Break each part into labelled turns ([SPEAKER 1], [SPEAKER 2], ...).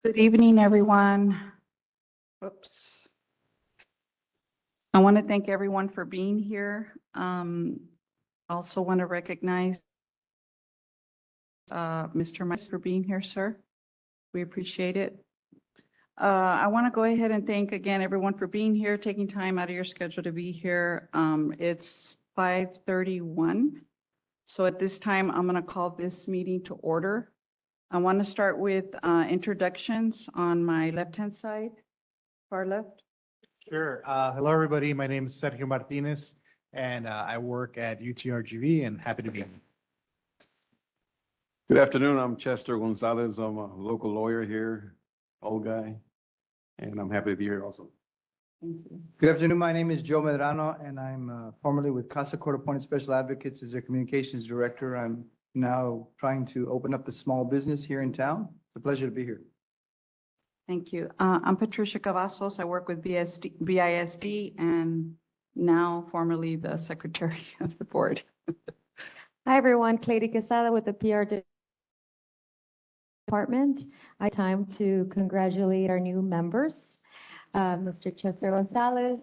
[SPEAKER 1] Good evening, everyone. Whoops. I want to thank everyone for being here. Also want to recognize Mr. Mike for being here, sir. We appreciate it. I want to go ahead and thank again everyone for being here, taking time out of your schedule to be here. It's 5:31. So at this time, I'm going to call this meeting to order. I want to start with introductions on my left-hand side, far left.
[SPEAKER 2] Sure. Hello, everybody. My name is Sergio Martinez, and I work at UTRGV and happy to be here.
[SPEAKER 3] Good afternoon. I'm Chester Gonzalez. I'm a local lawyer here, old guy, and I'm happy to be here also.
[SPEAKER 1] Thank you.
[SPEAKER 4] Good afternoon. My name is Joe Medrano, and I'm formerly with Casa Court Appointed Special Advocates as their communications director. I'm now trying to open up a small business here in town. It's a pleasure to be here.
[SPEAKER 1] Thank you. I'm Patricia Cavazos. I work with BISD and now formerly the secretary of the board.
[SPEAKER 5] Hi, everyone. Clady Quesada with the PR department. I time to congratulate our new members, Mr. Chester Gonzalez,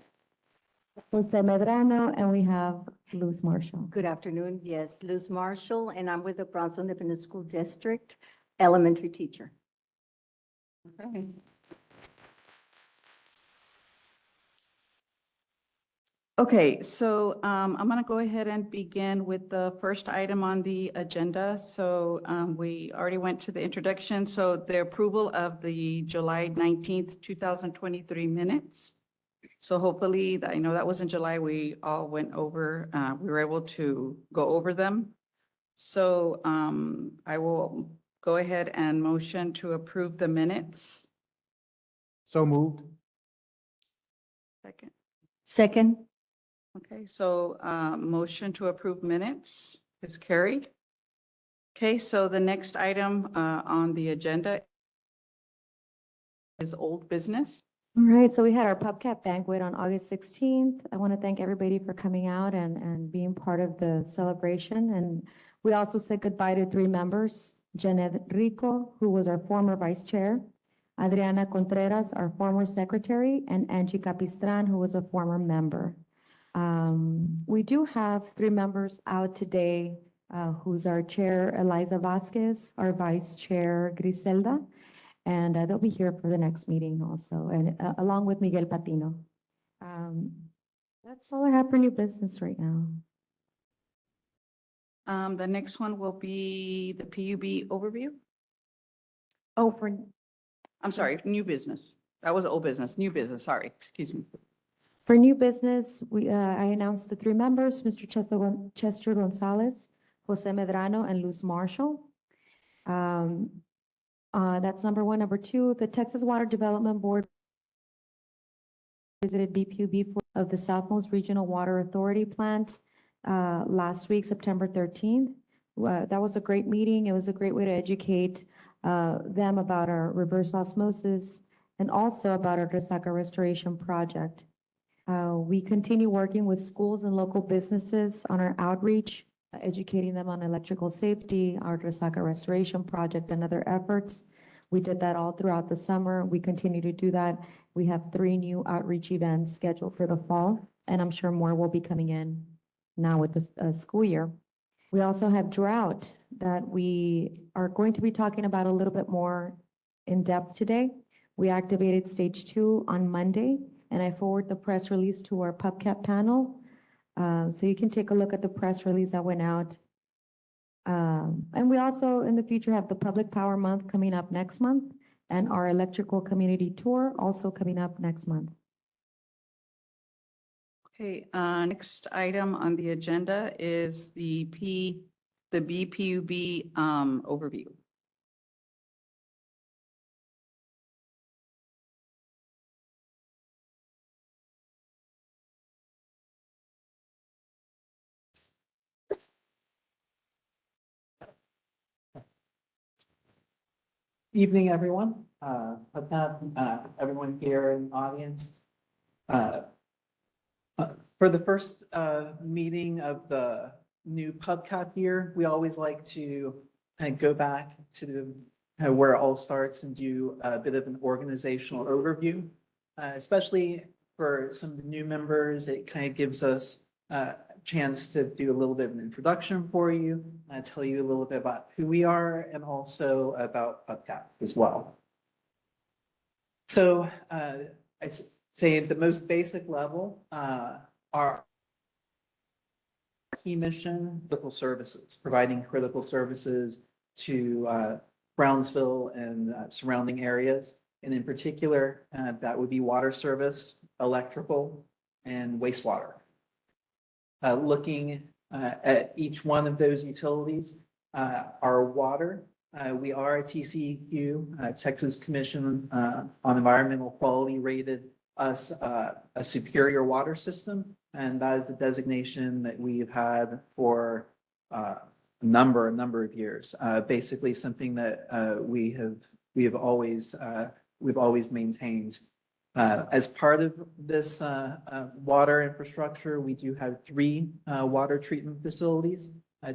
[SPEAKER 5] Jose Medrano, and we have Luz Marshall.
[SPEAKER 6] Good afternoon. Yes, Luz Marshall, and I'm with the Brownsville Independent School District, elementary teacher.
[SPEAKER 1] Okay. Okay, so I'm going to go ahead and begin with the first item on the agenda. So we already went to the introduction. So the approval of the July 19th, 2023 minutes. So hopefully, I know that was in July, we all went over, we were able to go over them. So I will go ahead and motion to approve the minutes.
[SPEAKER 2] So moved.
[SPEAKER 1] Second.
[SPEAKER 6] Second.
[SPEAKER 1] Okay, so motion to approve minutes is carried. Okay, so the next item on the agenda is old business.
[SPEAKER 5] All right, so we had our PUBCAP banquet on August 16th. I want to thank everybody for coming out and being part of the celebration. And we also said goodbye to 3 members, Janet Rico, who was our former vice chair, Adriana Contreras, our former secretary, and Angie Capistran, who was a former member. We do have 3 members out today, who's our chair, Eliza Vasquez, our vice chair, Griselda, and they'll be here for the next meeting also, and along with Miguel Patino. That's all I have for new business right now.
[SPEAKER 1] The next one will be the PUB overview.
[SPEAKER 5] Oh,
[SPEAKER 1] I'm sorry, new business. That was old business, new business, sorry, excuse me.
[SPEAKER 5] for new business, I announced the 3 members, Mr. Chester Gonzalez, Jose Medrano, and Luz Marshall. That's number 1. Number 2, the Texas Water Development Board visited BPUB of the Southmost Regional Water Authority plant last week, September 13th. That was a great meeting. It was a great way to educate them about our reverse osmosis and also about our Resaca Restoration Project. We continue working with schools and local businesses on our outreach, educating them on electrical safety, our Resaca Restoration Project, and other efforts. We did that all throughout the summer. We continue to do that. We have 3 new outreach events scheduled for the fall, and I'm sure more will be coming in now with this school year. We also have Drought that we are going to be talking about a little bit more in depth today. We activated stage 2 on Monday, and I forward the press release to our PUBCAP panel. So you can take a look at the press release that went out. And we also in the future have the Public Power Month coming up next month and our electrical community tour also coming up next month.
[SPEAKER 1] Okay, next item on the agenda is the BPUB overview.
[SPEAKER 7] Evening, everyone. Everyone here in the audience. For the first meeting of the new PUBCAP year, we always like to go back to where it all starts and do a bit of an organizational overview. Especially for some of the new members, it kind of gives us a chance to do a little bit of an introduction for you, tell you a little bit about who we are and also about PUBCAP as well. So I'd say at the most basic level, our key mission, critical services, providing critical services to Brownsville and surrounding areas. And in particular, that would be water service, electrical, and wastewater. Looking at each one of those utilities, our water, we are a TCEQ, Texas Commission on Environmental Quality rated us a superior water system. And that is the designation that we've had for a number of years. Basically something that we have always maintained. As part of this water infrastructure, we do have 3 water treatment facilities.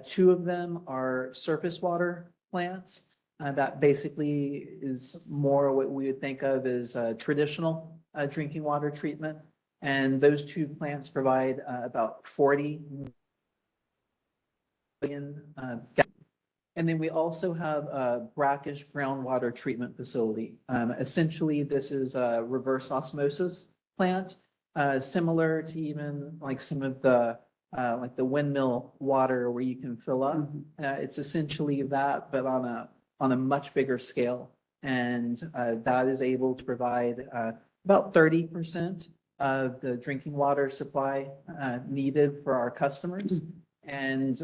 [SPEAKER 7] 2 of them are surface water plants. That basically is more what we would think of as traditional drinking water treatment. And those 2 plants provide about 40 million gallons. And then we also have a brackish groundwater treatment facility. Essentially, this is a reverse osmosis plant, similar to even like some of the like the windmill water where you can fill up. It's essentially that, but on a much bigger scale. And that is able to provide about 30% of the drinking water supply needed for our customers. And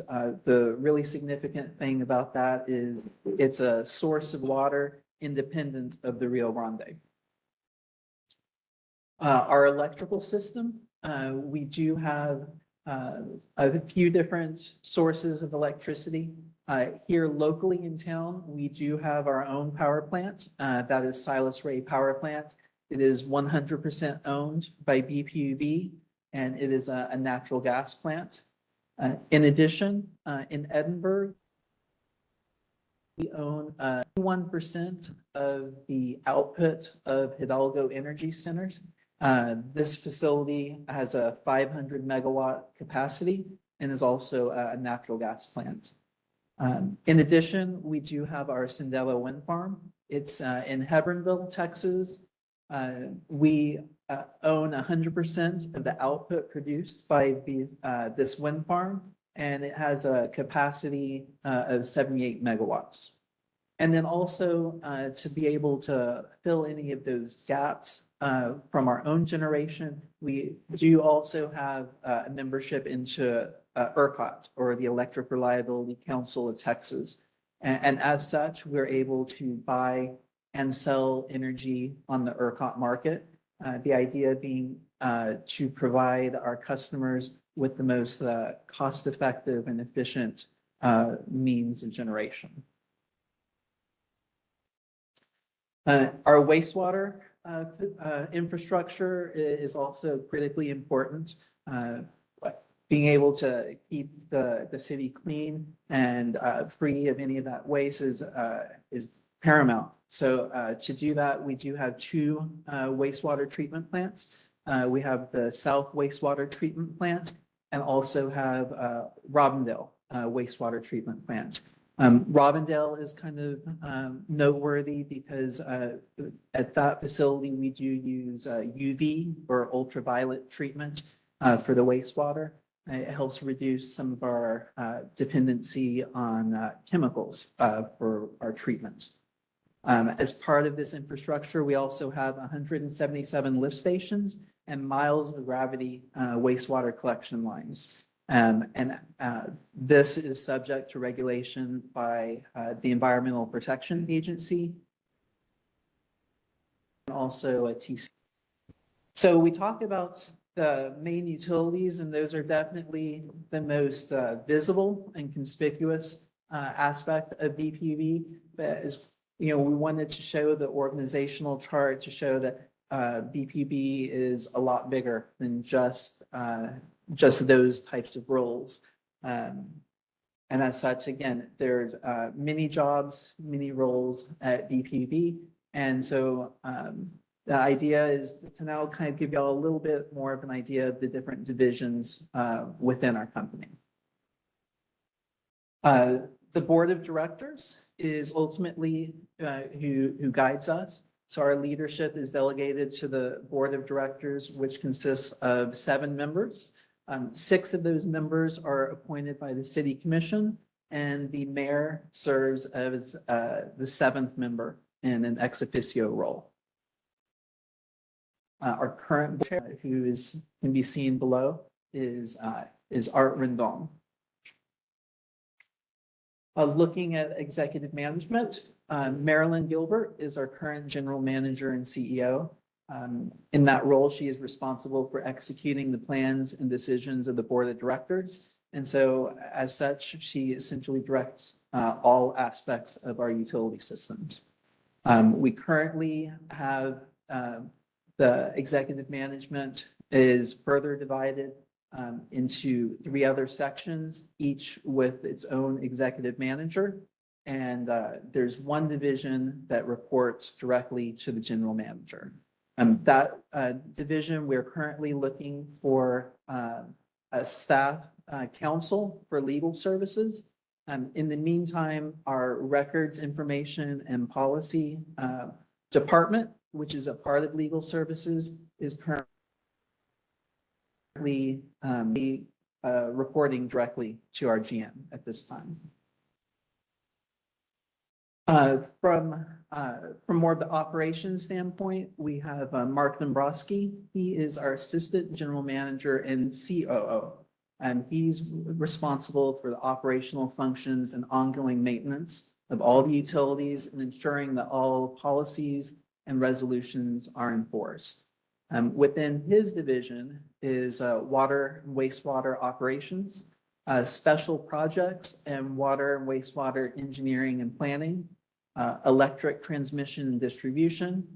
[SPEAKER 7] the really significant thing about that is it's a source of water independent of the Rio Grande. Our electrical system, we do have a few different sources of electricity. Here locally in town, we do have our own power plant. That is Silas Ray Power Plant. It is 100% owned by BPUB, and it is a natural gas plant. In addition, in Edinburgh, we own 1% of the output of Hidalgo Energy Centers. This facility has a 500 megawatt capacity and is also a natural gas plant. In addition, we do have our Sendella Wind Farm. It's in Hebronville, Texas. We own 100% of the output produced by this wind farm, and it has a capacity of 78 megawatts. And then also to be able to fill any of those gaps from our own generation, we do also have a membership into ERCOT, or the Electric Reliability Council of Texas. And as such, we're able to buy and sell energy on the ERCOT market. The idea being to provide our customers with the most cost-effective and efficient means of generation. Our wastewater infrastructure is also critically important. Being able to keep the city clean and free of any of that waste is paramount. So to do that, we do have 2 wastewater treatment plants. We have the South Wastewater Treatment Plant and also have Robinville Wastewater Treatment Plant. Robinville is kind of noteworthy because at that facility, we do use UV or ultraviolet treatment for the wastewater. It helps reduce some of our dependency on chemicals for our treatment. As part of this infrastructure, we also have 177 lift stations and miles of gravity wastewater collection lines. And this is subject to regulation by the Environmental Protection Agency and also a TC. So we talk about the main utilities, and those are definitely the most visible and conspicuous aspect of BPUB. But as you know, we wanted to show the organizational chart to show that BPUB is a lot bigger than just those types of roles. And as such, again, there's many jobs, many roles at BPUB. And so the idea is to now kind of give y'all a little bit more of an idea of the different divisions within our company. The board of directors is ultimately who guides us. So our leadership is delegated to the board of directors, which consists of 7 members. 6 of those members are appointed by the city commission, and the mayor serves as the 7th member in an ex officio role. Our current chair, who can be seen below, is Art Rendon. Looking at executive management, Marilyn Gilbert is our current general manager and CEO. In that role, she is responsible for executing the plans and decisions of the board of directors. And so as such, she essentially directs all aspects of our utility systems. We currently have the executive management is further divided into 3 other sections, each with its own executive manager. And there's 1 division that reports directly to the general manager. That division, we're currently looking for a staff counsel for legal services. In the meantime, our records, information, and policy department, which is a part of legal services, is currently reporting directly to our GM at this time. From more of the operations standpoint, we have Mark Dombrowski. He is our assistant general manager and COO, and he's responsible for the operational functions and ongoing maintenance of all the utilities and ensuring that all policies and resolutions are enforced. Within his division is water and wastewater operations, special projects and water and wastewater engineering and planning, electric transmission and distribution,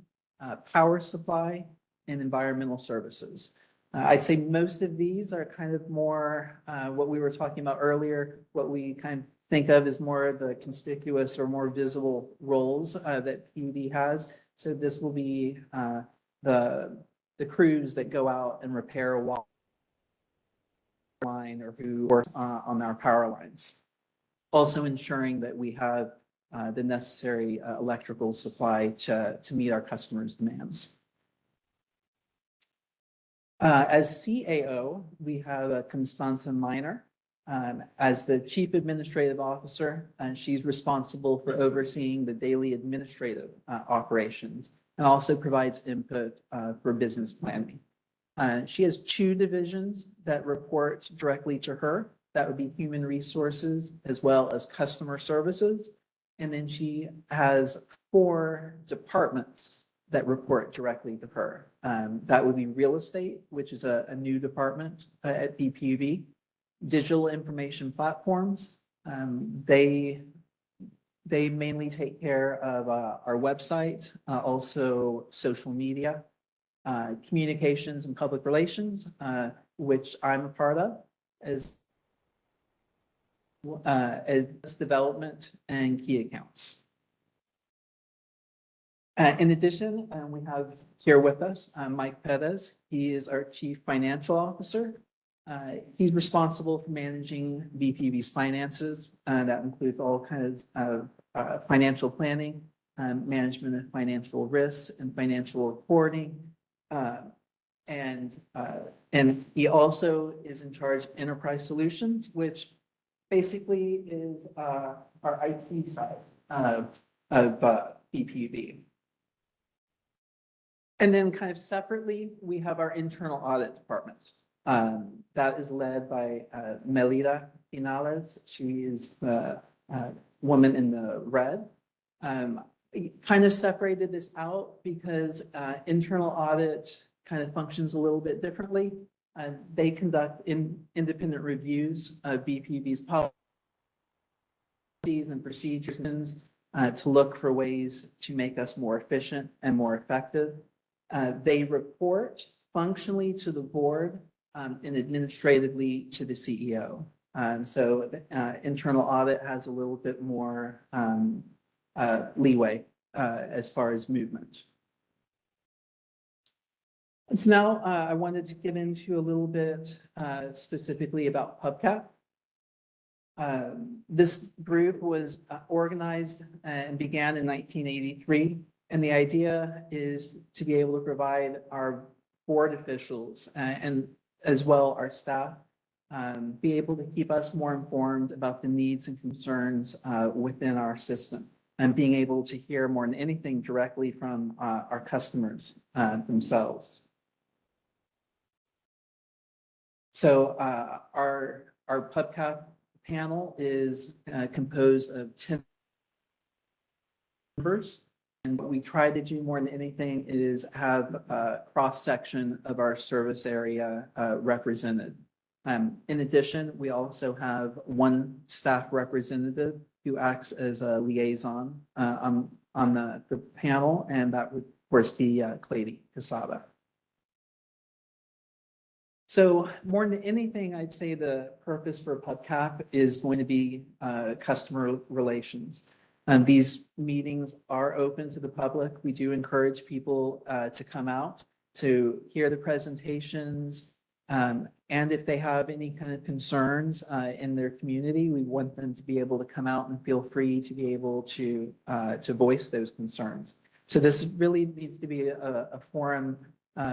[SPEAKER 7] power supply, and environmental services. I'd say most of these are kind of more what we were talking about earlier, what we kind of think of as more of the conspicuous or more visible roles that PUB has. So this will be the crews that go out and repair a water line or who work on our power lines. Also ensuring that we have the necessary electrical supply to meet our customers' demands. As CAO, we have Constanza Miner as the Chief Administrative Officer, and she's responsible for overseeing the daily administrative operations and also provides input for business planning. She has 2 divisions that report directly to her. That would be human resources as well as customer services. And then she has 4 departments that report directly to her. That would be real estate, which is a new department at BPUB. Digital information platforms. They mainly take care of our website, also social media, communications and public relations, which I'm a part of, as development and key accounts. In addition, we have here with us Mike Perez. He is our Chief Financial Officer. He's responsible for managing BPUB's finances. That includes all kinds of financial planning, management of financial risks, and financial reporting. And he also is in charge of enterprise solutions, which basically is our IT side of BPUB. And then kind of separately, we have our internal audit department. That is led by Melita Pinales. She is the woman in the red. Kind of separated this out because internal audit kind of functions a little bit differently. They conduct independent reviews of BPUB's policies and procedures to look for ways to make us more efficient and more effective. They report functionally to the board and administratively to the CEO. So internal audit has a little bit more leeway as far as movement. So now I wanted to get into a little bit specifically about PUBCAP. This group was organized and began in 1983. And the idea is to be able to provide our board officials and as well our staff, be able to keep us more informed about the needs and concerns within our system and being able to hear more than anything directly from our customers themselves. So our PUBCAP panel is composed of 10 members. And what we try to do more than anything is have a cross-section of our service area represented. In addition, we also have one staff representative who acts as a liaison on the panel, and that would, of course, be Clady Casada. So more than anything, I'd say the purpose for PUBCAP is going to be customer relations. These meetings are open to the public. We do encourage people to come out to hear the presentations. And if they have any kind of concerns in their community, we want them to be able to come out and feel free to be able to voice those concerns. So this really needs to be a forum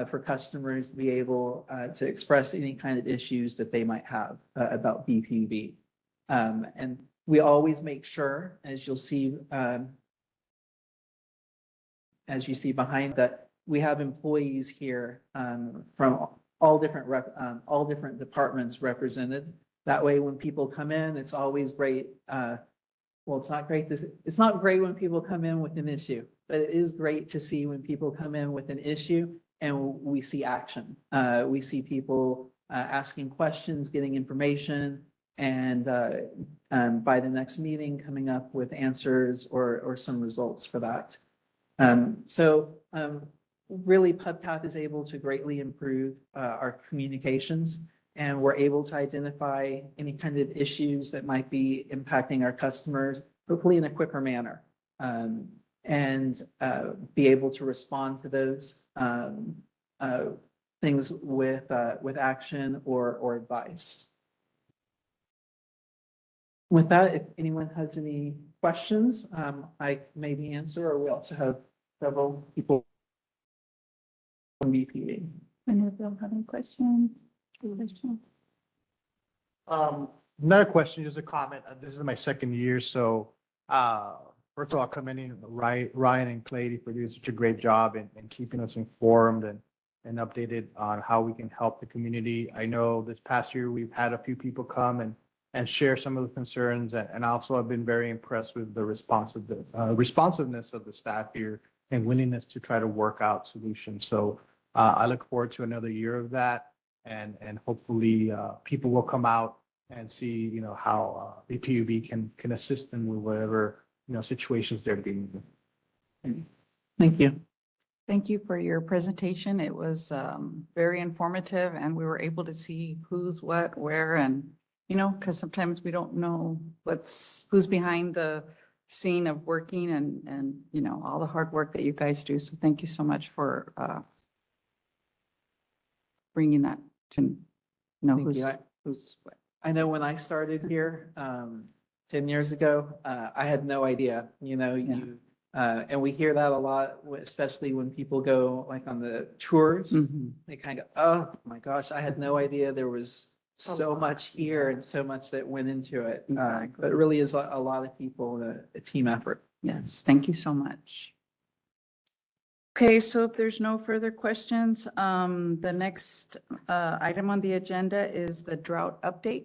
[SPEAKER 7] for customers to be able to express any kind of issues that they might have about BPUB. And we always make sure, as you'll see, as you see behind that, we have employees here from all different departments represented. That way, when people come in, it's always great. Well, it's not great. It's not great when people come in with an issue, but it is great to see when people come in with an issue and we see action. We see people asking questions, getting information, and by the next meeting, coming up with answers or some results for that. Really, PUBCAP is able to greatly improve our communications, and we're able to identify any kind of issues that might be impacting our customers, hopefully in a quicker manner, and be able to respond to those things with action or advice. With that, if anyone has any questions, I maybe answer, or we also have several people from BPUB.
[SPEAKER 1] Any of them have any questions?
[SPEAKER 2] Not a question, just a comment. This is my second year, so first of all, commending Ryan and Clady for doing such a great job in keeping us informed and updated on how we can help the community. I know this past year, we've had a few people come and share some of the concerns, and also I've been very impressed with the responsiveness of the staff here and willingness to try to work out solutions. So I look forward to another year of that, and hopefully people will come out and see, how the PUB can assist them with whatever, situations they're dealing with.
[SPEAKER 7] Thank you.
[SPEAKER 1] Thank you for your presentation. It was very informative, and we were able to see who's what, where, and, because sometimes we don't know who's behind the scene of working and, all the hard work that you guys do. So thank you so much for bringing that to know
[SPEAKER 7] Thank you.
[SPEAKER 1] who's what.
[SPEAKER 7] I know when I started here 10 years ago, I had no idea, and we hear that a lot, especially when people go like on the tours. They kind of go, oh my gosh, I had no idea there was so much here and so much that went into it. But it really is a lot of people, a team effort.
[SPEAKER 1] Yes, thank you so much. Okay, so if there's no further questions, the next item on the agenda is the drought update.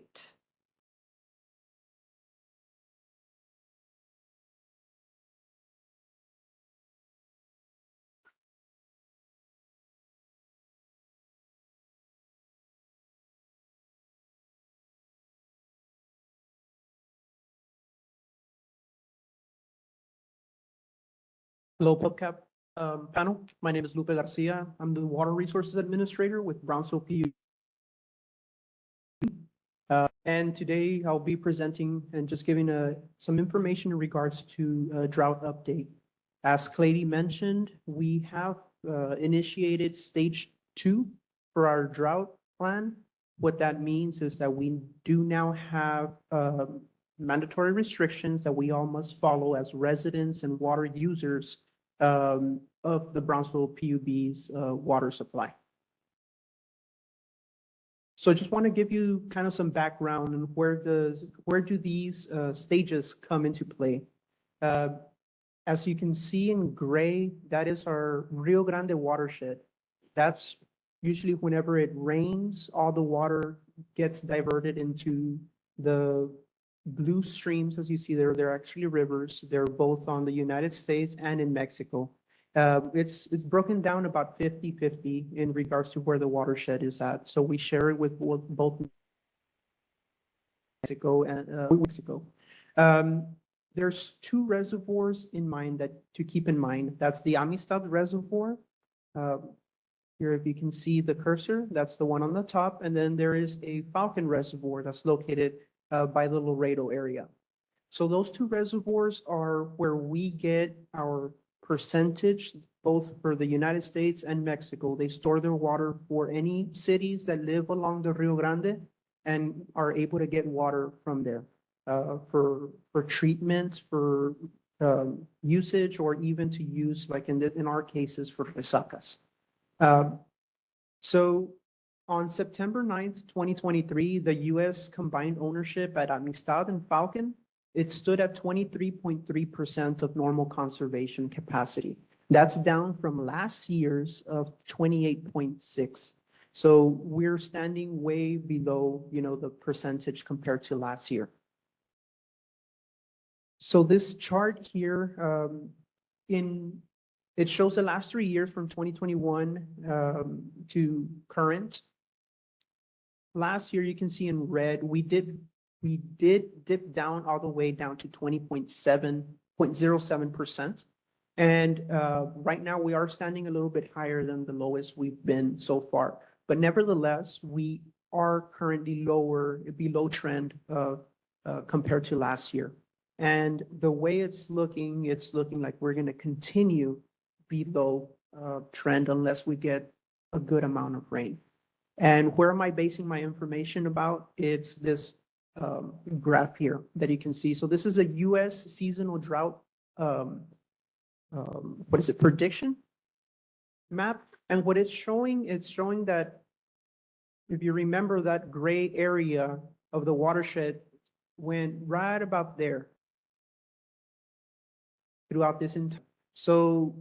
[SPEAKER 8] Hello, PUBCAP panel. My name is Lupe Garcia. I'm the Water Resources Administrator with Brownsville PUB. And today I'll be presenting and just giving some information in regards to a drought update. As Clady mentioned, we have initiated stage 2 for our drought plan. What that means is that we do now have mandatory restrictions that we all must follow as residents and water users of the Brownsville PUB's water supply. So I just want to give you kind of some background on where do these stages come into play. As you can see in gray, that is our Rio Grande watershed. That's usually whenever it rains, all the water gets diverted into the blue streams, as you see there. They're actually rivers. They're both on the United States and in Mexico. It's broken down about 50-50 in regards to where the watershed is at. So we share it with both Mexico and Mexico. There's 2 reservoirs in mind to keep in mind. That's the Amistad Reservoir. Here, if you can see the cursor, that's the one on the top. And then there is a Falcon Reservoir that's located by the Laredo area. So those 2 reservoirs are where we get our percentage, both for the United States and Mexico. They store their water for any cities that live along the Rio Grande and are able to get water from there for treatment, for usage, or even to use, like in our cases, for resacas. So on September 9th, 2023, the U.S. combined ownership at Amistad and Falcon, it stood at 23.3% of normal conservation capacity. That's down from last year's of 28.6. So we're standing way below, the percentage compared to last year. So this chart here, it shows the last 3 years from 2021 to current. Last year, you can see in red, we did dip down all the way down to 0.07%. And right now we are standing a little bit higher than the lowest we've been so far. But nevertheless, we are currently below trend compared to last year. And the way it's looking like we're going to continue below trend unless we get a good amount of rain. And where am I basing my information about? It's this graph here that you can see. So this is a U.S. seasonal drought, prediction map. And what it's showing that if you remember, that gray area of the watershed went right about there throughout this entire. So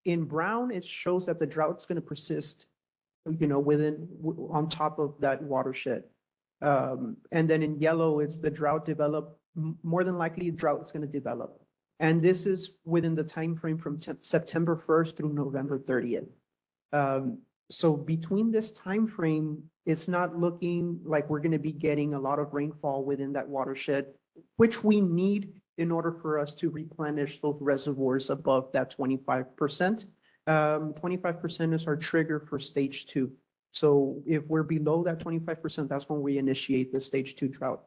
[SPEAKER 8] in brown, it shows that the drought's going to persist, on top of that watershed. And then in yellow, it's the drought develop. More than likely, drought is going to develop. And this is within the time frame from September 1st through November 30th. So between this time frame, it's not looking like we're going to be getting a lot of rainfall within that watershed, which we need in order for us to replenish those reservoirs above that 25%. 25% is our trigger for stage 2. So if we're below that 25%, that's when we initiate the stage 2 drought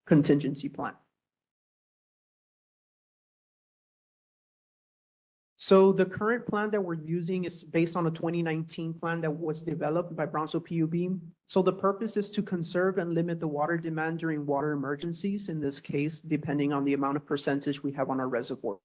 [SPEAKER 8] contingency plan. So the current plan that we're using is based on a 2019 plan that was developed by Brownsville PUB. So the purpose is to conserve and limit the water demand during water emergencies, in this case, depending on the amount of percentage we have on our reservoir.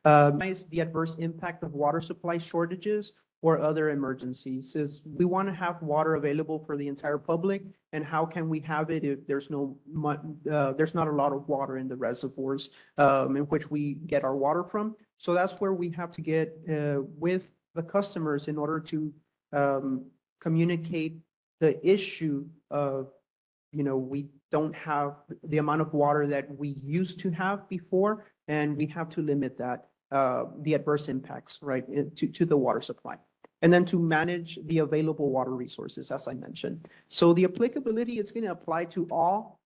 [SPEAKER 8] The adverse impact of water supply shortages or other emergencies is we want to have water available for the entire public. And how can we have it if there's there's not a lot of water in the reservoirs in which we get our water from? So that's where we have to get with the customers in order to communicate the issue of, we don't have the amount of water that we used to have before, and we have to limit that, the adverse impacts, right, to the water supply. And then to manage the available water resources, as I mentioned. So the applicability, it's going to apply to all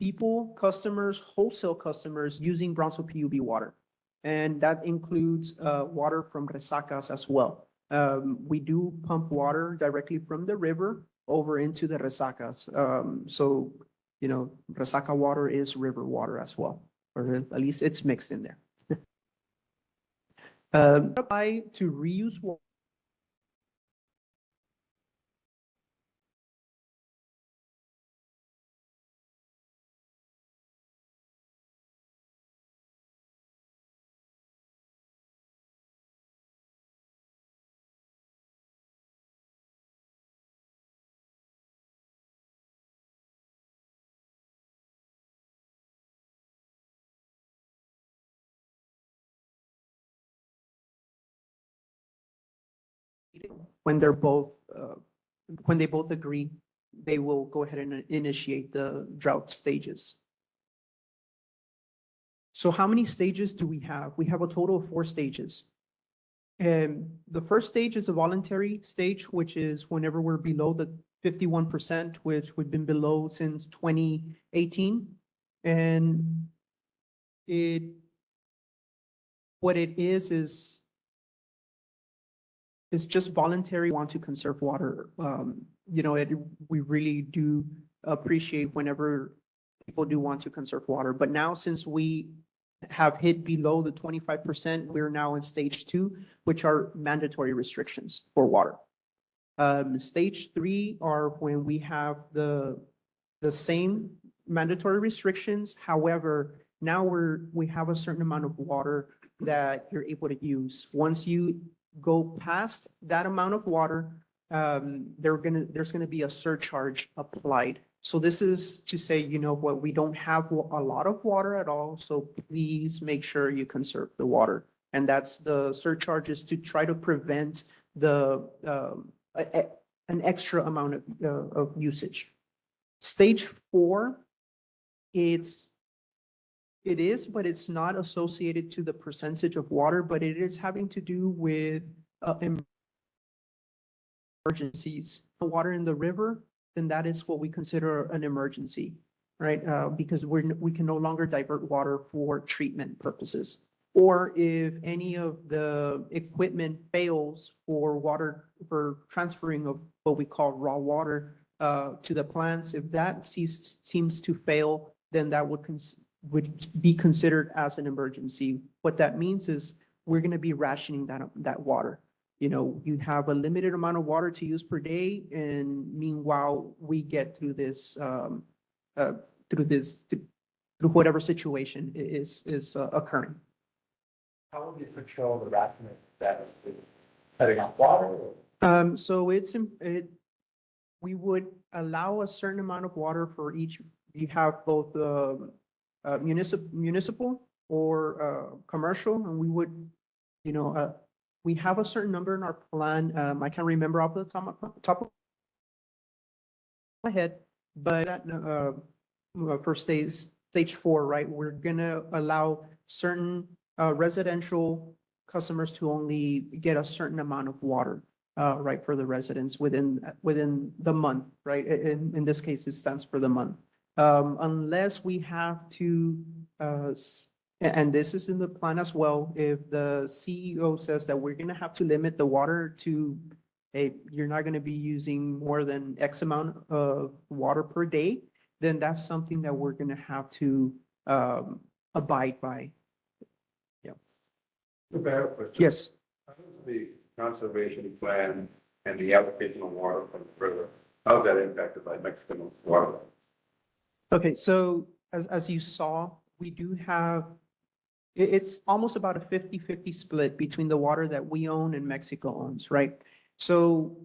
[SPEAKER 8] people, customers, wholesale customers using Brownsville PUB water. And that includes water from resacas as well. We do pump water directly from the river over into the resacas. So, you know, resaca water is river water as well, or at least it's mixed in there. Apply to reuse water. When they're both, when they both agree, they will go ahead and initiate the drought stages. So how many stages do we have? We have a total of 4 stages. And the first stage is a voluntary stage, which is whenever we're below the 51%, which we've been below since 2018. And what it is just voluntary, want to conserve water. You know, we really do appreciate whenever people do want to conserve water. But now since we have hit below the 25%, we're now in stage 2, which are mandatory restrictions for water. Stage 3 are when we have the same mandatory restrictions. However, now we have a certain amount of water that you're able to use. Once you go past that amount of water, there's gonna be a surcharge applied. So this is to say, you know what, we don't have a lot of water at all, so please make sure you conserve the water. And that's the surcharge, is to try to prevent an extra amount of usage. Stage 4, it is, but it's not associated to the percentage of water, but it is having to do with emergencies. The water in the river, then that is what we consider an emergency, right? Because we can no longer divert water for treatment purposes. Or if any of the equipment fails for transferring of what we call raw water to the plants, if that seems to fail, then that would be considered as an emergency. What that means is we're going to be rationing that water. You know, you have a limited amount of water to use per day, and meanwhile we get through this through whatever situation is occurring.
[SPEAKER 9] How would you control the rationing status? Cutting off water?
[SPEAKER 8] So we would allow a certain amount of water for each. You have both municipal or commercial, and we would, you know, we have a certain number in our plan. I can't remember off the top of my head, but that, for stage 4, right? We're gonna allow certain residential customers to only get a certain amount of water, right, for the residents within the month, right? In this case, it stands for the month. Unless we have to, and this is in the plan as well, if the CEO says that we're going to have to limit the water to, hey, you're not going to be using more than X amount of water per day, then that's something that we're going to have to abide by. Yeah. Yes.
[SPEAKER 9] How does the conservation plan and the application of water from the river, how is that impacted by Mexican water?
[SPEAKER 8] Okay, so as you saw, we do have, it's almost about a 50-50 split between the water that we own and Mexico owns, right? So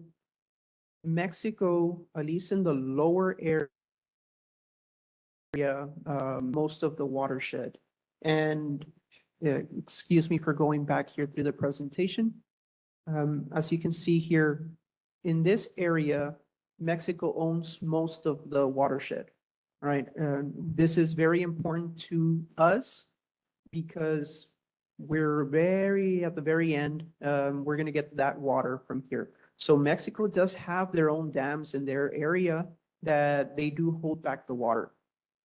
[SPEAKER 8] Mexico, at least in the lower area, most of the watershed. And excuse me for going back here through the presentation. As you can see here, in this area, Mexico owns most of the watershed, right? This is very important to us because we're at the very end. We're going to get that water from here. So Mexico does have their own dams in their area that they do hold back the water,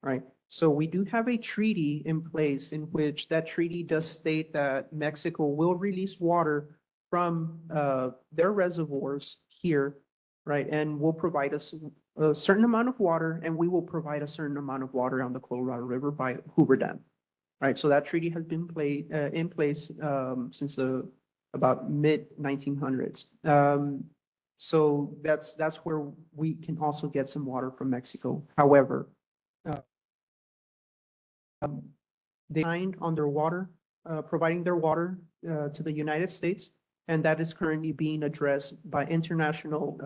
[SPEAKER 8] right? So we do have a treaty in place in which that treaty does state that Mexico will release water from their reservoirs here right? And will provide us a certain amount of water, and we will provide a certain amount of water on the Colorado River by Hoover Dam. Right, so that treaty has been in place since about mid-1900s. So that's where we can also get some water from Mexico. However, they signed on their water, providing their water to the United States, and that is currently being addressed by international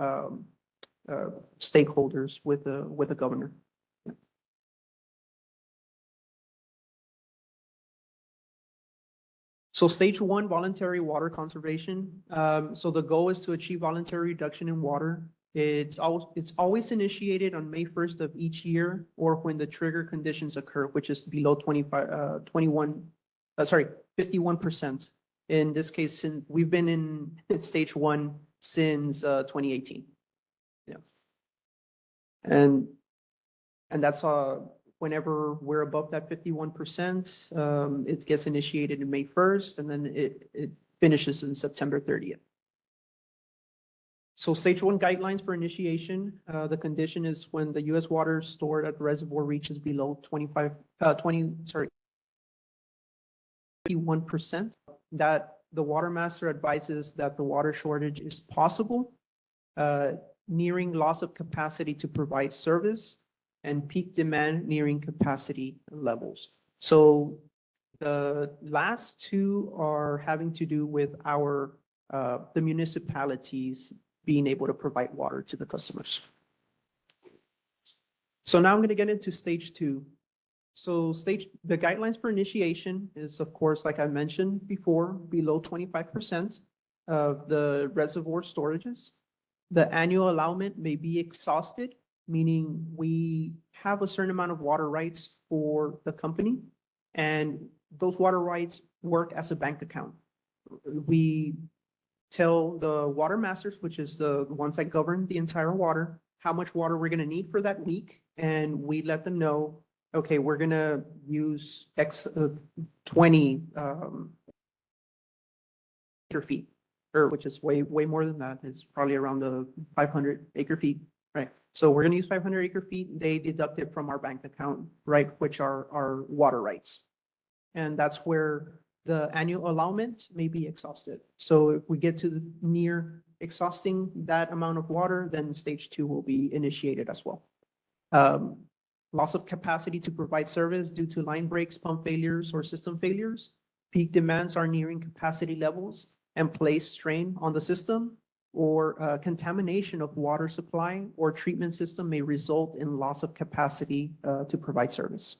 [SPEAKER 8] stakeholders with the governor. So stage one, voluntary water conservation. So the goal is to achieve voluntary reduction in water. It's always initiated on May 1st of each year or when the trigger conditions occur, which is below 51%. In this case, since we've been in stage one since 2018. Yeah. And that's whenever we're above that 51%, it gets initiated in May 1st, and then it finishes in September 30th. So stage one guidelines for initiation, the condition is when the U.S. water stored at the reservoir reaches below 51%, that the water master advises that the water shortage is possible, nearing loss of capacity to provide service, and peak demand nearing capacity levels. So the last two are having to do with the municipalities being able to provide water to the customers. So now I'm going to get into stage two. So the guidelines for initiation is, of course, like I mentioned before, below 25% of the reservoir storages. The annual allowance may be exhausted, meaning we have a certain amount of water rights for the company, and those water rights work as a bank account. We tell the water masters, which is the ones that govern the entire water, how much water we're going to need for that week, and we let them know, okay, we're going to use 20 acre feet, or which is way more than that. It's probably around the 500 acre feet. Right. So we're going to use 500 acre feet. They deduct it from our bank account, right, which are our water rights. And that's where the annual allowance may be exhausted. So if we get to near exhausting that amount of water, then stage two will be initiated as well. Loss of capacity to provide service due to line breaks, pump failures, or system failures. Peak demands are nearing capacity levels and place strain on the system, or contamination of water supply or treatment system may result in loss of capacity to provide service.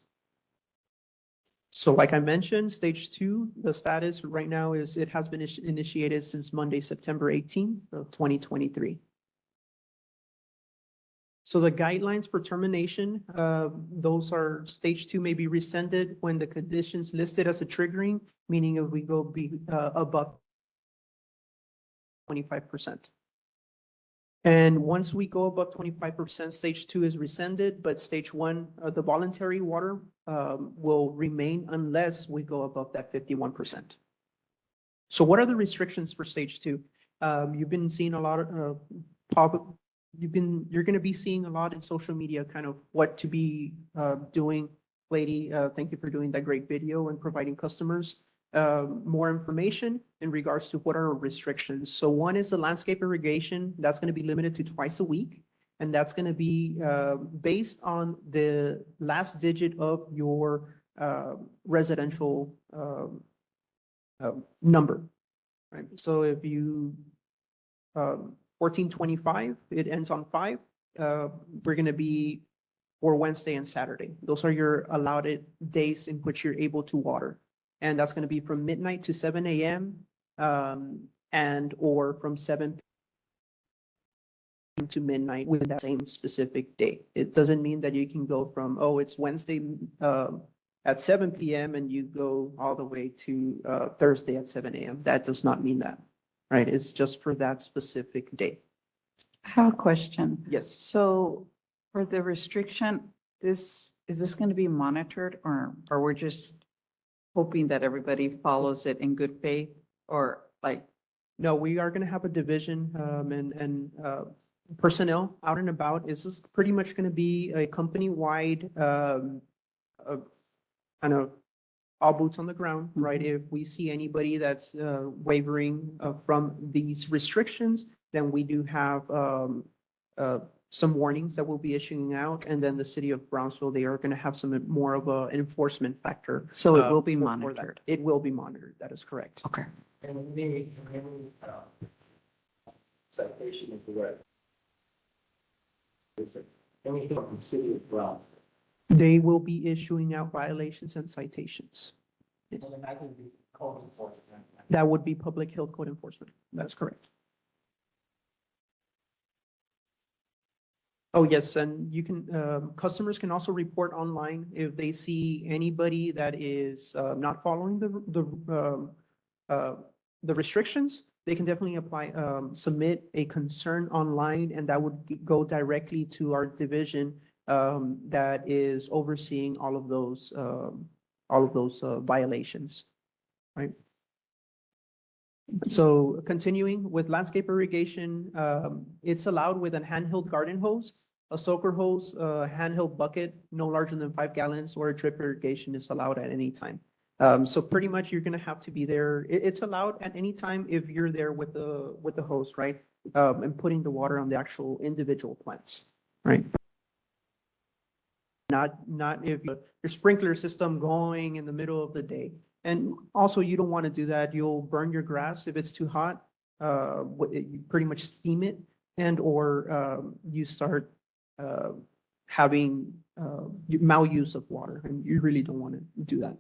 [SPEAKER 8] So like I mentioned, stage two, the status right now is it has been initiated since Monday, September 18th of 2023. So the guidelines for termination, those are stage two may be rescinded when the conditions listed as a triggering, meaning if we go above 25%. And once we go above 25%, stage two is rescinded, but stage one, the voluntary water will remain unless we go above that 51%. So what are the restrictions for stage two? You've been seeing a lot of you're going to be seeing a lot in social media, kind of what to be doing. Lady, thank you for doing that great video and providing customers more information in regards to what are restrictions. So one is the landscape irrigation. That's going to be limited to twice a week. And that's going to be based on the last digit of your residential number, right? So if you, 1425, it ends on 5, we're going to be for Wednesday and Saturday. Those are your allowed days in which you're able to water. And that's going to be from midnight to 7 a.m. And or from 7 to midnight with that same specific day. It doesn't mean that you can go from, oh, it's Wednesday at 7 p.m. and you go all the way to Thursday at 7 a.m. That does not mean that, right? It's just for that specific day.
[SPEAKER 1] I have a question.
[SPEAKER 8] Yes.
[SPEAKER 1] So for the restriction, is this going to be monitored, or we're just hoping that everybody follows it in good faith, or like?
[SPEAKER 8] No, we are going to have a division, and personnel out and about. Is this pretty much going to be a company-wide, kind of all boots on the ground, right? If we see anybody that's wavering from these restrictions, then we do have some warnings that we'll be issuing out. And then the city of Brownsville, they are going to have some more of an enforcement factor.
[SPEAKER 1] So it will be
[SPEAKER 8] for that.
[SPEAKER 1] monitored.
[SPEAKER 8] It will be monitored. That is correct.
[SPEAKER 1] Okay.
[SPEAKER 9] And the citation is correct. Anything from the city of Brown.
[SPEAKER 8] They will be issuing out violations and citations.
[SPEAKER 9] And then I can be code enforcement.
[SPEAKER 8] That would be public health code enforcement. That's correct. Oh, yes, and you can, customers can also report online if they see anybody that is not following the restrictions. They can definitely apply, submit a concern online, and that would go directly to our division that is overseeing all of those violations, right? So continuing with landscape irrigation, it's allowed with a handheld garden hose, a soaker hose, a handheld bucket, no larger than 5 gallons, or a drip irrigation is allowed at any time. So pretty much you're gonna have to be there. It's allowed at any time if you're there with the hose, right? And putting the water on the actual individual plants, right? Not if your sprinkler system going in the middle of the day. And also you don't want to do that. You'll burn your grass if it's too hot. You pretty much steam it, and or you start having maluse of water, and you really don't want to do that.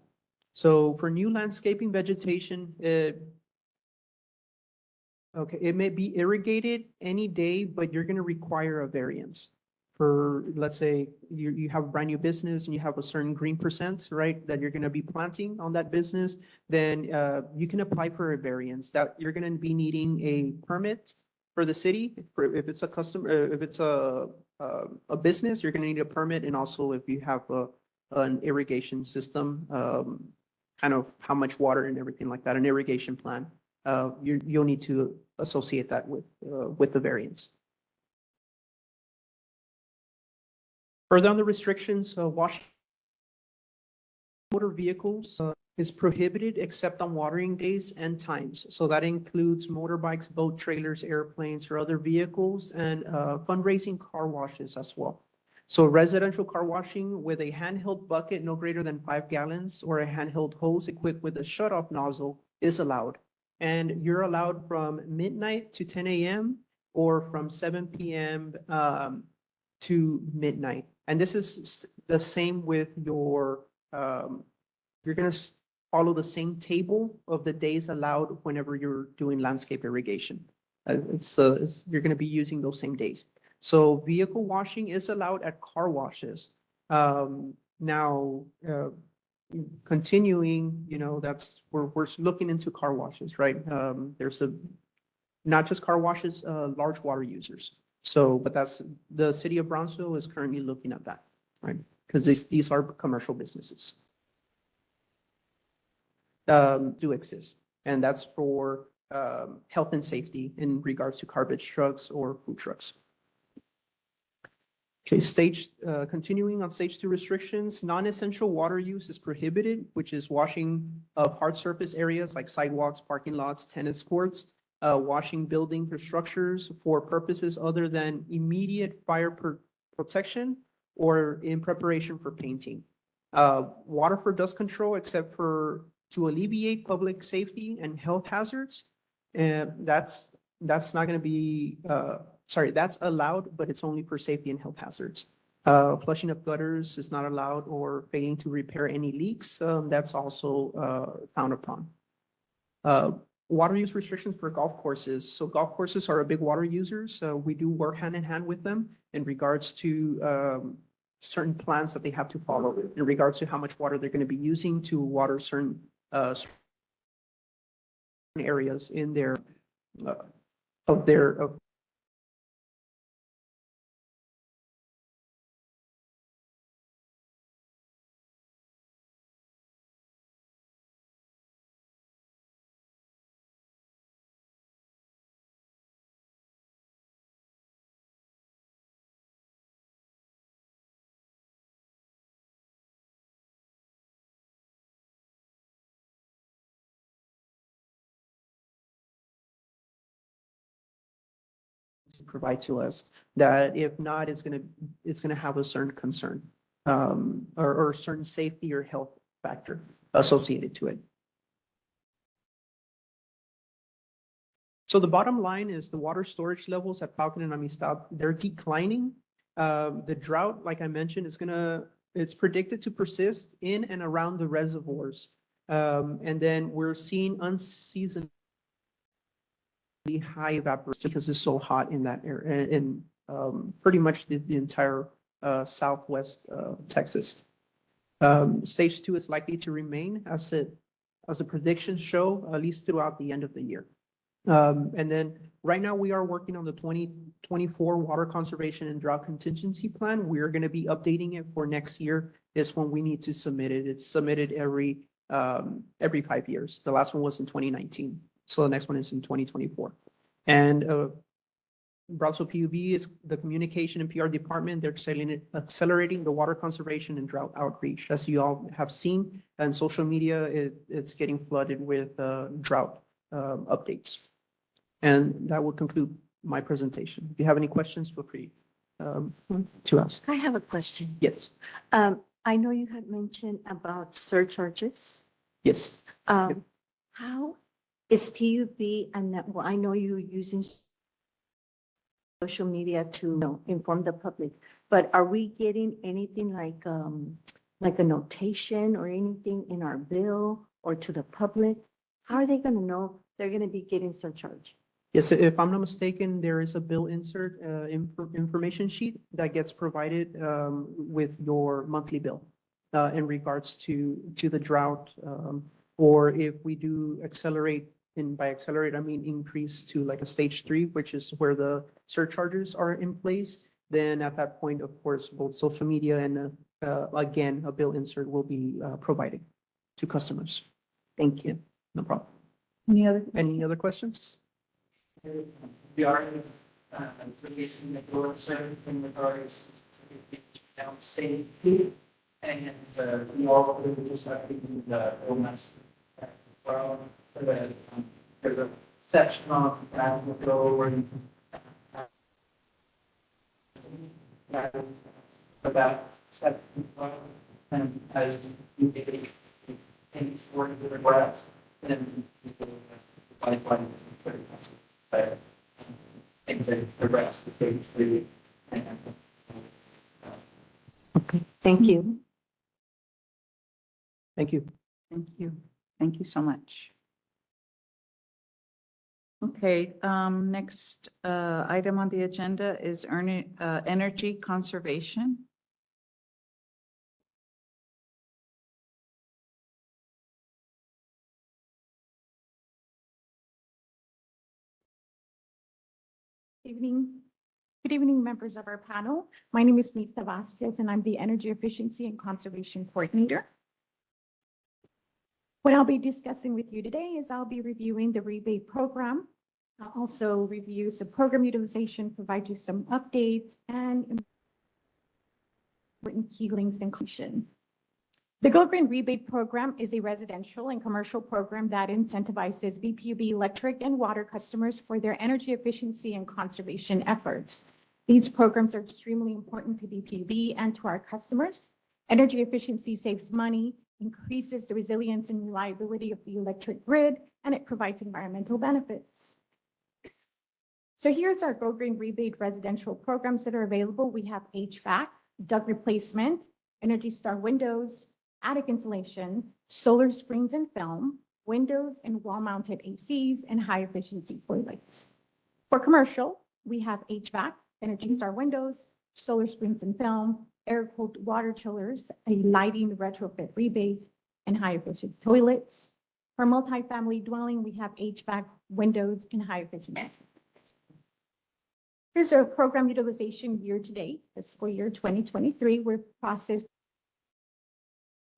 [SPEAKER 8] So for new landscaping vegetation, okay, it may be irrigated any day, but you're going to require a variance. For, let's say, you have a brand new business and you have a certain green percent, right, that you're going to be planting on that business, then you can apply for a variance that you're going to be needing a permit for the city. If it's a customer, if it's a business, you're going to need a permit. And also if you have an irrigation system, kind of how much water and everything like that, an irrigation plan, you'll need to associate that with the variance. Further on the restrictions, washing motor vehicles is prohibited except on watering days and times. So that includes motorbikes, boat trailers, airplanes, or other vehicles, and fundraising car washes as well. So residential car washing with a handheld bucket no greater than 5 gallons or a handheld hose equipped with a shutoff nozzle is allowed. And you're allowed from midnight to 10 a.m. or from 7 p.m. To midnight. And this is the same with you're going to follow the same table of the days allowed whenever you're doing landscape irrigation. You're going to be using those same days. So vehicle washing is allowed at car washes. Now, continuing, we're looking into car washes, right? There's not just car washes, large water users. So, but the city of Brownsville is currently looking at that, right? Because these are commercial businesses. Do exist, and that's for health and safety in regards to garbage trucks or food trucks. Okay, continuing on stage 2 restrictions, non-essential water use is prohibited, which is washing of hard surface areas like sidewalks, parking lots, tennis courts, washing buildings or structures for purposes other than immediate fire protection or in preparation for painting. Water for dust control, except for to alleviate public safety and health hazards. And that's not going to be, that's allowed, but it's only for safety and health hazards. Flushing of gutters is not allowed, or failing to repair any leaks. That's also frowned upon. Water use restrictions for golf courses. So golf courses are a big water users. We do work hand in hand with them in regards to certain plans that they have to follow in regards to how much water they're going to be using to water certain areas in their to provide to us, that if not, it's gonna have a certain concern, or certain safety or health factor associated to it. So the bottom line is the water storage levels at Falcon and Amistad, they're declining. The drought, like I mentioned, it's predicted to persist in and around the reservoirs. And then we're seeing unseasonably high evaporation because it's so hot in that area, in pretty much the entire southwest Texas. Stage 2 is likely to remain as the predictions show, at least throughout the end of the year. And then right now we are working on the 2024 Water Conservation and Drought Contingency Plan. We're going to be updating it for next year. Is when we need to submit it. It's submitted every 5 years. The last one was in 2019. So the next one is in 2024. And Brownsville PUB is the communication and PR department. They're accelerating the water conservation and drought outreach. As you all have seen on social media, it's getting flooded with drought updates. And that will conclude my presentation. If you have any questions, feel free to ask.
[SPEAKER 6] I have a question.
[SPEAKER 8] Yes,
[SPEAKER 6] I know you had mentioned about surcharges.
[SPEAKER 8] yes.
[SPEAKER 6] How is PUB, and well, I know you're using social media to inform the public, but are we getting anything like a notation or anything in our bill or to the public? How are they going to know they're going to be getting surcharge?
[SPEAKER 8] Yes, if I'm not mistaken, there is a bill insert information sheet that gets provided with your monthly bill in regards to the drought, or if we do accelerate, and by accelerate, I mean increase to like a stage 3, which is where the surcharges are in place. Then at that point, of course, both social media and again, a bill insert will be provided to customers.
[SPEAKER 6] Thank you.
[SPEAKER 8] No problem.
[SPEAKER 1] Any other
[SPEAKER 8] questions?
[SPEAKER 7] We are releasing the door service in regards to down safety, and we also just like the illness as well. There's a section on that will go where you about 7 and as you get any sort of regrets, then pipeline. But things that the rest is basically.
[SPEAKER 6] Okay, thank you.
[SPEAKER 8] Thank you.
[SPEAKER 1] Thank you. Thank you so much. Okay, next item on the agenda is energy conservation.
[SPEAKER 10] Good evening, members of our panel. My name is Nita Vasquez, and I'm the Energy Efficiency and Conservation Coordinator. What I'll be discussing with you today is I'll be reviewing the rebate program. I'll also review some program utilization, provide you some updates, and important key links and conclusion. The Go Green Rebate Program is a residential and commercial program that incentivizes BPUB electric and water customers for their energy efficiency and conservation efforts. These programs are extremely important to BPUB and to our customers. Energy efficiency saves money, increases the resilience and reliability of the electric grid, and it provides environmental benefits. So here's our Go Green Rebate residential programs that are available. We have HVAC, duct replacement, Energy Star windows, attic insulation, solar screens and film, windows and wall-mounted ACs, and high-efficiency toilets. For commercial, we have HVAC, Energy Star windows, solar screens and film, air-cooled water chillers, a lighting retrofit rebate, and high-efficient toilets. For multifamily dwelling, we have HVAC, windows, and high-efficient. Here's our program utilization year-to-date, fiscal year 2023. We've processed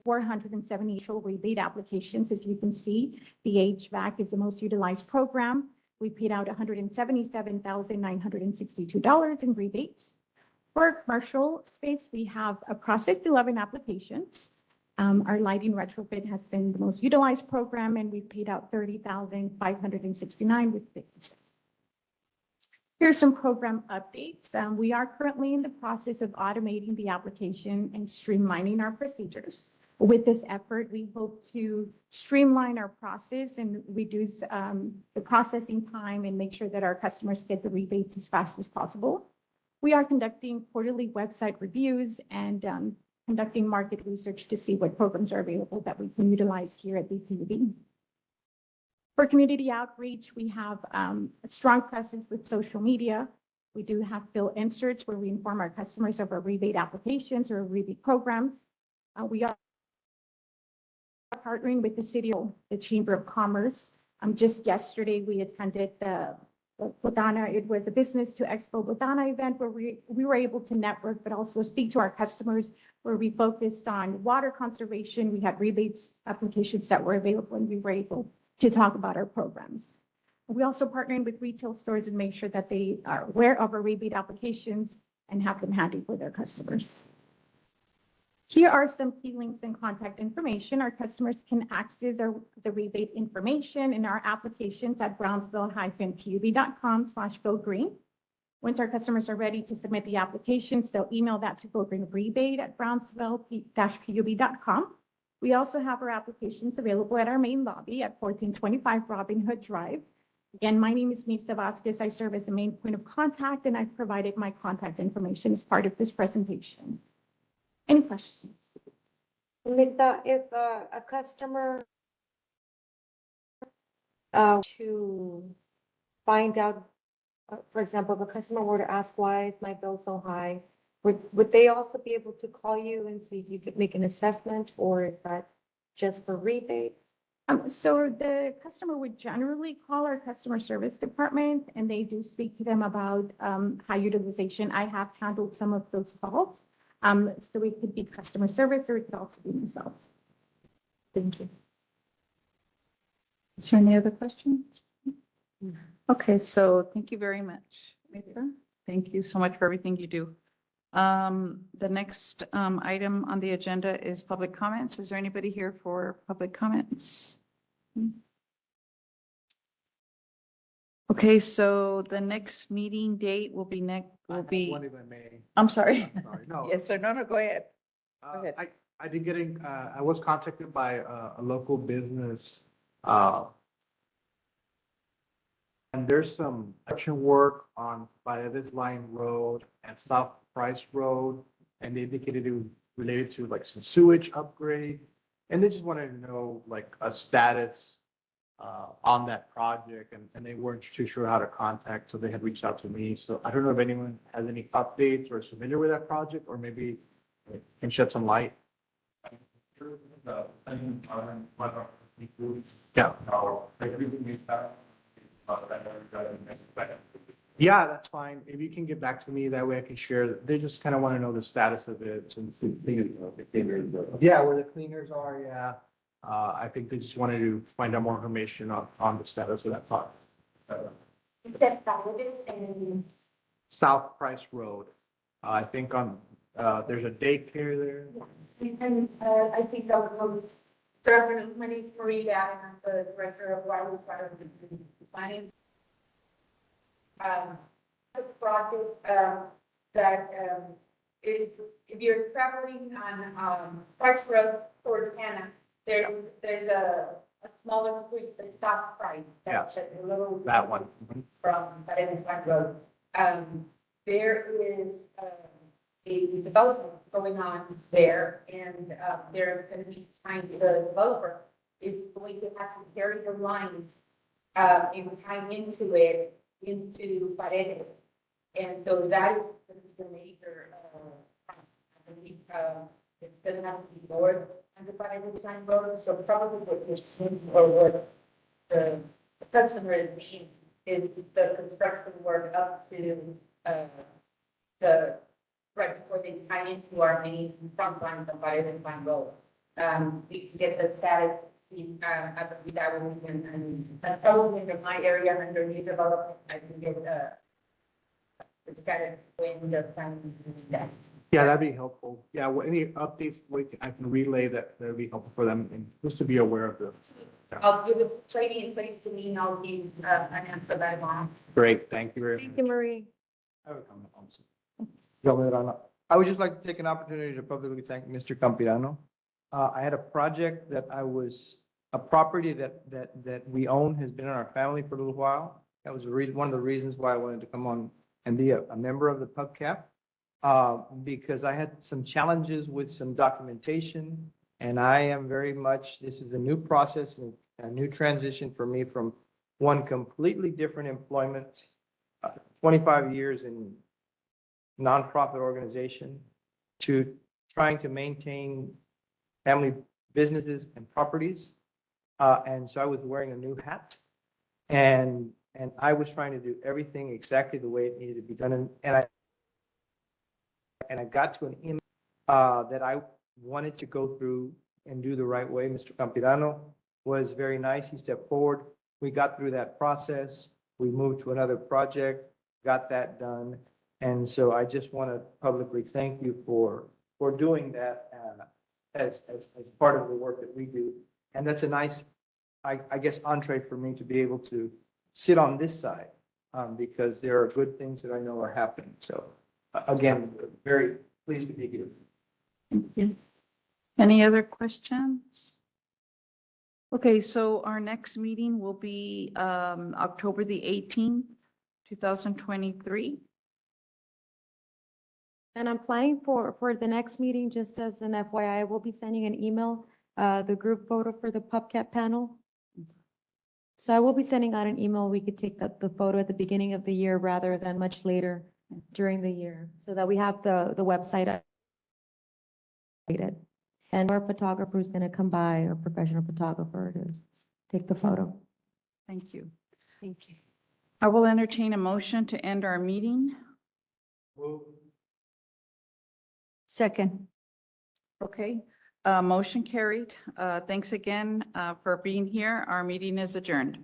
[SPEAKER 10] 470 initial rebate applications. As you can see, the HVAC is the most utilized program. We paid out $177,962 in rebates. For commercial space, we have processed 11 applications. Our lighting retrofit has been the most utilized program, and we've paid out $30,569 with 56. Here's some program updates. We are currently in the process of automating the application and streamlining our procedures. With this effort, we hope to streamline our process and reduce the processing time and make sure that our customers get the rebates as fast as possible. We are conducting quarterly website reviews and conducting market research to see what programs are available that we can utilize here at BPUB. For community outreach, we have a strong presence with social media. We do have bill inserts where we inform our customers of our rebate applications or rebate programs. We are partnering with the city, the Chamber of Commerce. Just yesterday, we attended the Bodana. It was a business to expo Bodana event where we were able to network, but also speak to our customers, where we focused on water conservation. We had rebates applications that were available, and we were able to talk about our programs. We also partnering with retail stores and make sure that they are aware of our rebate applications and have them handy for their customers. Here are some key links and contact information. Our customers can access the rebate information in our applications at brownsville-pub.com/gogreen. Once our customers are ready to submit the applications, they'll email that to gogreenrebate@brownsville-pub.com. We also have our applications available at our main lobby at 1425 Robinhood Drive. Again, my name is Mirta Vasquez. I serve as the main point of contact, and I've provided my contact information as part of this presentation. Any questions?
[SPEAKER 5] Linda, if a customer to find out, for example, if a customer were to ask why is my bill so high, would they also be able to call you and see if you could make an assessment, or is that just for rebates?
[SPEAKER 10] So the customer would generally call our customer service department, and they do speak to them about high utilization. I have handled some of those calls. So it could be customer service, or it could also be myself.
[SPEAKER 5] Thank you.
[SPEAKER 1] Is there any other questions? Okay, so thank you very much, Mirta. Thank you so much for everything you do. The next item on the agenda is public comments. Is there anybody here for public comments? Okay, so the next meeting date will be
[SPEAKER 2] One if I may.
[SPEAKER 1] I'm sorry.
[SPEAKER 2] I'm sorry. No.
[SPEAKER 1] Yes, sir. No, go ahead. ahead.
[SPEAKER 2] I did getting, I was contacted by a local business. And there's some action work on Paredes Line Road and South Price Road. And they indicated it was related to like some sewage upgrade. And they just wanted to know like a status on that project, and they weren't too sure how to contact, so they had reached out to me. So I don't know if anyone has any updates or is familiar with that project, or maybe can shed some light. Yeah. Yeah, that's fine. If you can get back to me, that way I can share. They just kind of want to know the status of it. Yeah, where the cleaners are, yeah. I think they just wanted to find out more information on the status of that project. South Price Road. I think on, there's a daycare there.
[SPEAKER 11] And I think that was my name is Maria, and I'm the director of Wildlife Planning. The project that is, if you're traveling on Price Road towards Annex, there's a smaller street, the South Price.
[SPEAKER 2] Yes.
[SPEAKER 11] A little.
[SPEAKER 2] That one.
[SPEAKER 11] From Paredes Line Road. There is a development going on there, and they're going to be trying, the developer is going to have to carry the line and tie into it, into Paredes. And so that is going to be the major, I believe, it's going to have to be bored on the Paredes Line Road. So probably what you're seeing, or what the customer is seeing, is the construction work up to the, right before they tie into our main front line of Paredes Line Road. We can get the status, I believe that will be, and that's probably in my area under new development. I can get the status when the plan is done.
[SPEAKER 2] Yeah, that'd be helpful. Yeah, well, any updates I can relay that would be helpful for them, and just to be aware of
[SPEAKER 11] I'll give it, Sadie and Sadie to me, and I'll give, an answer that on.
[SPEAKER 2] Great, thank you very much.
[SPEAKER 5] Thank you, Marie.
[SPEAKER 4] I have a comment also. Joe Medrano. I would just like to take an opportunity to publicly thank Mr. Campirano. I had a project that a property that we own has been in our family for a little while. That was one of the reasons why I wanted to come on and be a member of the PUBCAP. Because I had some challenges with some documentation, and I am very much, this is a new process and a new transition for me from one completely different employment, 25 years in nonprofit organization, to trying to maintain family businesses and properties. And so I was wearing a new hat, and I was trying to do everything exactly the way it needed to be done. And I got to an image that I wanted to go through and do the right way. Mr. Campirano was very nice. He stepped forward. We got through that process. We moved to another project, got that done. And so I just want to publicly thank you for doing that as part of the work that we do. And that's a nice, I guess, entree for me to be able to sit on this side because there are good things that I know are happening. So again, very pleased to be here.
[SPEAKER 1] Any other questions? Okay, so our next meeting will be October the 18th, 2023.
[SPEAKER 5] And I'm planning for the next meeting, just as an FYI, I will be sending an email, the group photo for the PUBCAP panel. So I will be sending out an email. We could take the photo at the beginning of the year rather than much later during the year, so that we have the website updated. And our photographer is going to come by, a professional photographer, to take the photo.
[SPEAKER 1] Thank you.
[SPEAKER 6] Thank you.
[SPEAKER 1] I will entertain a motion to end our meeting.
[SPEAKER 6] Second.
[SPEAKER 1] Okay, motion carried. Thanks again for being here. Our meeting is adjourned.